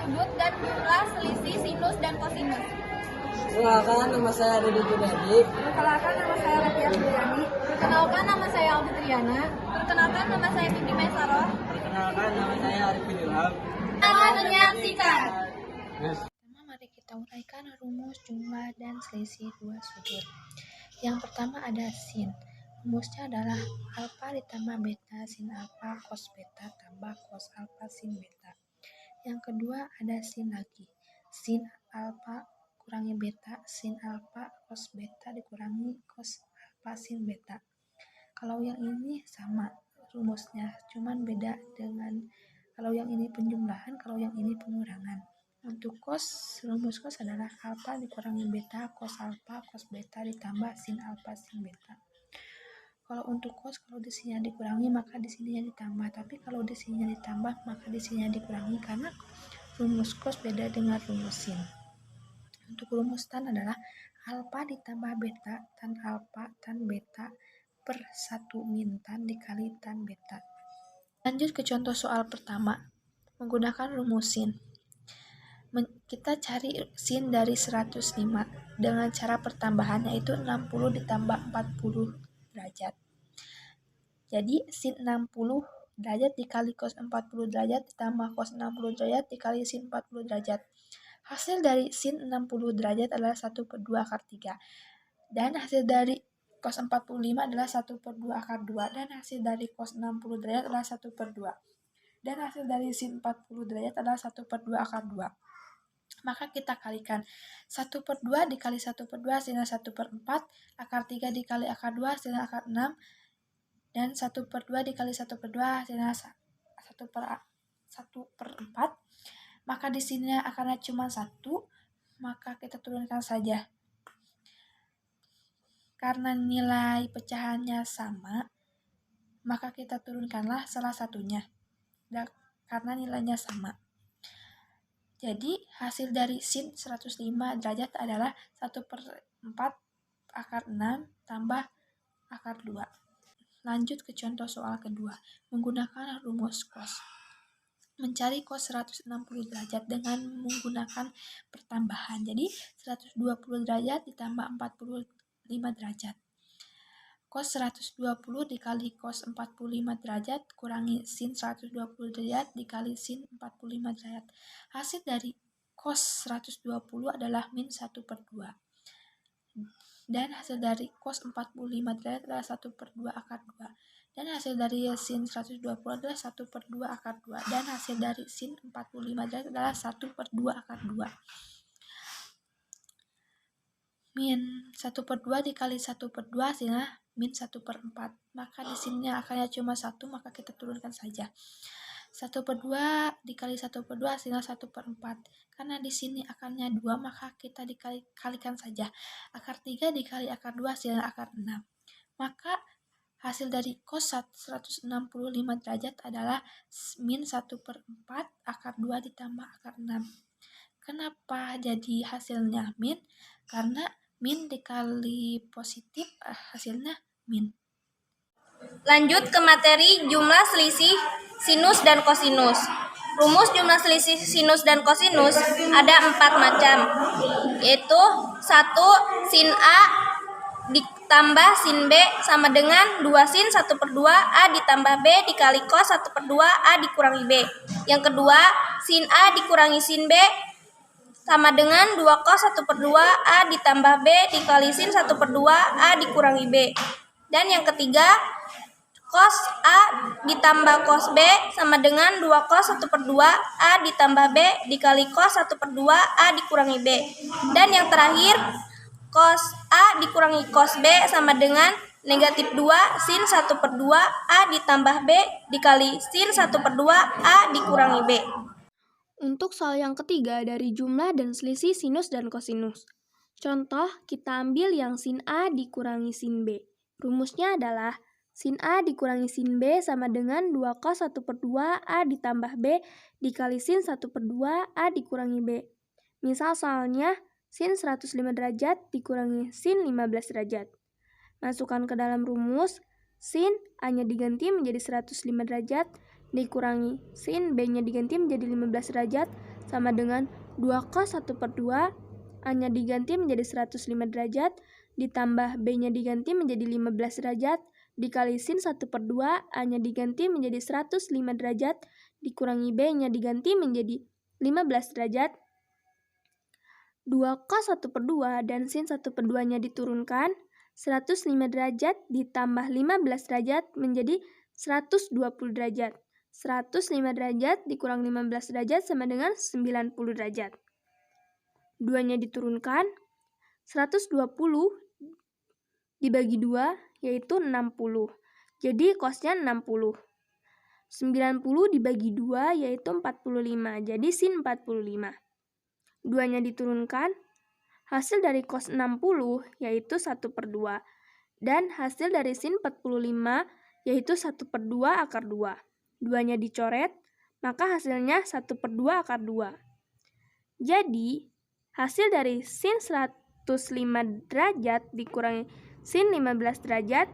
sudut dan jumlah selisih sinus dan kosinus. Perkenalkan, nama saya Rudi Juliadi. Perkenalkan, nama saya Ratia Suryani. Perkenalkan, nama saya Aldi Triana. Perkenalkan, nama saya Binti Mesaroh. Perkenalkan, nama saya Arifin Ilham. Selamat menyaksikan. Pertama, mari kita uraikan rumus jumlah dan selisih dua sudut. Yang pertama ada sin. Rumusnya adalah alfa ditambah beta sin alfa cos beta tambah cos alfa sin beta. Yang kedua ada sin lagi. Sin alfa kurangi beta sin alfa cos beta dikurangi cos alfa sin beta. Kalau yang ini sama rumusnya, cuman beda dengan kalau yang ini penjumlahan, kalau yang ini pengurangan. Untuk cos, rumus cos adalah alfa dikurangi beta cos alfa cos beta ditambah sin alfa sin beta. Kalau untuk cos, kalau di sininya dikurangi maka di sininya ditambah, tapi kalau di sininya ditambah maka di sininya dikurangi karena rumus cos beda dengan rumus sin. Untuk rumus tan adalah alfa ditambah beta tan alfa tan beta per 1 min tan dikali tan beta. Lanjut ke contoh soal pertama. Menggunakan rumus sin. Kita cari sin dari 105 dengan cara pertambahannya yaitu 60 ditambah 40 derajat. Jadi sin 60 derajat dikali cos 40 derajat ditambah cos 60 derajat dikali sin 40 derajat. Hasil dari sin 60 derajat adalah 1/2 akar 3. Dan hasil dari cos 45 adalah 1/2 akar 2. Dan hasil dari cos 60 derajat adalah 1/2. Dan hasil dari sin 40 derajat adalah 1/2 akar 2. Maka kita kalikan 1/2 dikali 1/2 hasilnya 1/4, akar 3 dikali akar 2 hasilnya akar 6, dan 1/2 dikali 1/2 hasilnya 1/4. Maka di sini akarnya cuma 1, maka kita turunkan saja. Karena nilai pecahannya sama, maka kita turunkanlah salah satunya. Karena nilainya sama. Jadi hasil dari sin 105 derajat adalah 1/4 akar 6 tambah akar 2. Lanjut ke contoh soal kedua. Menggunakan rumus cos. Mencari cos 160 derajat dengan menggunakan pertambahan. Jadi 120 derajat ditambah 45 derajat. Cos 120 dikali cos 45 derajat kurangi sin 120 derajat dikali sin 45 derajat. Hasil dari cos 120 adalah min 1/2. Dan hasil dari cos 45 derajat adalah 1/2 akar 2. Dan hasil dari sin 120 adalah 1/2 akar 2. Dan hasil dari sin 45 derajat adalah 1/2 akar 2. Min 1/2 dikali 1/2 hasilnya min 1/4. Maka di sini akarnya cuma 1, maka kita turunkan saja. 1/2 dikali 1/2 hasilnya 1/4. Karena di sini akarnya 2, maka kita dikalikan saja. Akar 3 dikali akar 2 hasilnya akar 6. Maka hasil dari cos 165 derajat adalah min 1/4 akar 2 ditambah akar 6. Kenapa jadi hasilnya min? Karena min dikali positif hasilnya min. Lanjut ke materi jumlah selisih sinus dan kosinus. Rumus jumlah selisih sinus dan kosinus ada 4 macam, yaitu 1. Sin A ditambah sin B sama dengan 2 sin 1/2 A ditambah B dikali cos 1/2 A dikurangi B. Yang kedua, sin A dikurangi sin B sama dengan 2 cos 1/2 A ditambah B dikali sin 1/2 A dikurangi B. Dan yang ketiga, cos A ditambah cos B sama dengan 2 cos 1/2 A ditambah B dikali cos 1/2 A dikurangi B. Dan yang terakhir, cos A dikurangi cos B sama dengan negatif 2 sin 1/2 A ditambah B dikali sin 1/2 A dikurangi B. Untuk soal yang ketiga dari jumlah dan selisih sinus dan kosinus. Contoh, kita ambil yang sin A dikurangi sin B. Rumusnya adalah sin A dikurangi sin B sama dengan 2 cos 1/2 A ditambah B dikali sin 1/2 A dikurangi B. Misal soalnya, sin 105 derajat dikurangi sin 15 derajat. Masukkan ke dalam rumus, sin A-nya diganti menjadi 105 derajat dikurangi sin B-nya diganti menjadi 15 derajat sama dengan 2 cos 1 per 2 A-nya diganti menjadi 105 derajat ditambah B-nya diganti menjadi 15 derajat dikali sin 1 per 2 A-nya diganti menjadi 105 derajat dikurangi B-nya diganti menjadi 15 derajat 2 cos 1 per 2 dan sin 1 per 2-nya diturunkan 105 derajat ditambah 15 derajat menjadi 120 derajat 105 derajat dikurang 15 derajat sama dengan 90 derajat 2-nya diturunkan 120 dibagi 2 yaitu 60 jadi cosnya 60 90 dibagi 2 yaitu 45 jadi sin 45 2-nya diturunkan hasil dari cos 60 yaitu 1 per 2 dan hasil dari sin 45 yaitu 1 per 2 akar 2 2-nya dicoret maka hasilnya 1 per 2 akar 2 jadi hasil dari sin 105 derajat dikurangi sin 15 derajat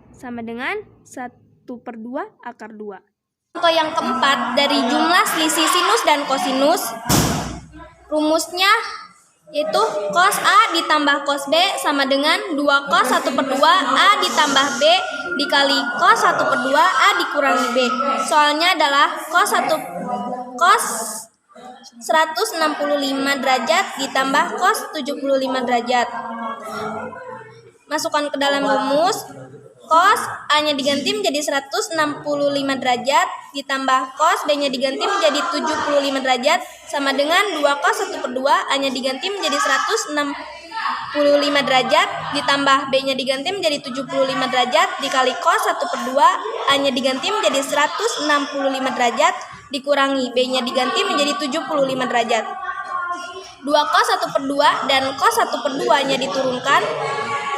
sama dengan 1 per 2 akar 2 Contoh yang keempat dari jumlah selisih sinus dan kosinus. Rumusnya yaitu cos A ditambah cos B sama dengan 2 cos 1 per 2 A ditambah B dikali cos 1 per 2 A dikurangi B. Soalnya adalah cos 165 derajat ditambah cos 75 derajat. Masukkan ke dalam rumus. Cos A-nya diganti menjadi 165 derajat ditambah cos B-nya diganti menjadi 75 derajat sama dengan 2 cos 1 per 2 A-nya diganti menjadi 165 derajat ditambah B-nya diganti menjadi 75 derajat dikali cos 1 per 2 A-nya diganti menjadi 165 derajat dikurangi B-nya diganti menjadi 75 derajat. 2 cos 1 per 2 dan cos 1 per 2-nya diturunkan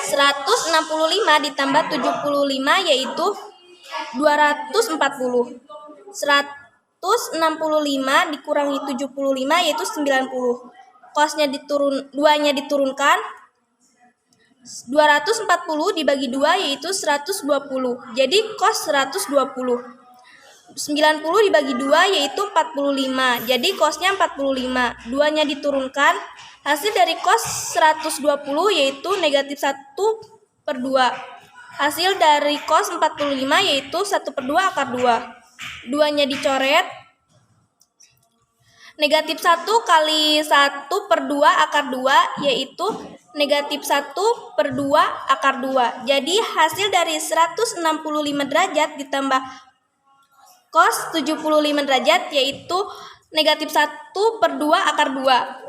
165 ditambah 75 yaitu 240. 165 dikurangi 75 yaitu 90. Cosnya 2-nya diturunkan 240 dibagi 2 yaitu 120. Jadi cos 120. 90 dibagi 2 yaitu 45. Jadi cosnya 45. 2-nya diturunkan. Hasil dari cos 120 yaitu negatif 1 per 2. Hasil dari cos 45 yaitu 1 per 2 akar 2. 2-nya dicoret. Negatif 1 kali 1 per 2 akar 2 yaitu negatif 1 per 2 akar 2. Jadi hasil dari 165 derajat ditambah cos 75 derajat yaitu negatif 1 per 2 akar 2.